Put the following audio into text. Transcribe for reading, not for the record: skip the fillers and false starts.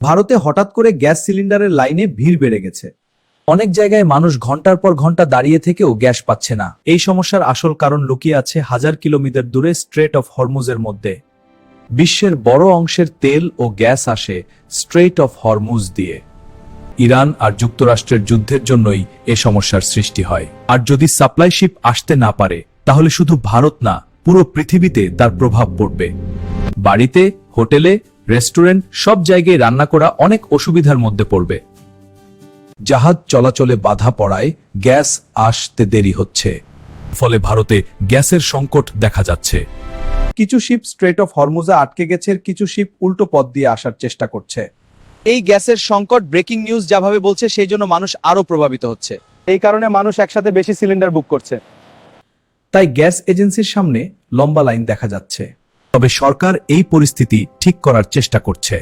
ভারতে হঠাৎ করে গ্যাস সিলিন্ডারের লাইনে ভিড় বেড়ে গেছে। অনেক জায়গায় মানুষ ঘন্টার পর ঘন্টা দাঁড়িয়ে থেকেও গ্যাস পাচ্ছে না। এই সমস্যার আসল কারণ লুকিয়ে আছে হাজার কিলোমিটার দূরে স্ট্রেট অফ হরমুজের মধ্যে। বিশ্বের বড় অংশের তেল ও গ্যাস আসে স্ট্রেট অফ হরমুজ দিয়ে। ইরান আর যুক্তরাষ্ট্রের যুদ্ধের জন্যই এ সমস্যার সৃষ্টি হয়। আর যদি সাপ্লাই শিপ আসতে না পারে, তাহলে শুধু ভারত না, পুরো পৃথিবীতে তার প্রভাব পড়বে। বাড়িতে, হোটেলে, রেস্টুরেন্ট সব জায়গায় রান্না করা অনেক অসুবিধার মধ্যে পড়বে। জাহাজ চলাচলে বাধা পড়ায় গ্যাস আসতে দেরি হচ্ছে, ফলে ভারতে গ্যাসের সংকট দেখা যাচ্ছে। কিছু শিপ স্ট্রেট অফ হরমুজে আটকে গেছে, কিছু শিপ উল্টো পথ দিয়ে আসার চেষ্টা করছে। এই গ্যাসের সংকট ব্রেকিং নিউজ যাভাবে বলছে সেই জন্য মানুষ আরো প্রভাবিত হচ্ছে। এই কারণে মানুষ একসাথে বেশি সিলিন্ডার বুক করছে। তাই গ্যাস এজেন্সির সামনে লম্বা লাইন দেখা যাচ্ছে। তবে সরকার এই পরিস্থিতি ঠিক করার চেষ্টা করছে।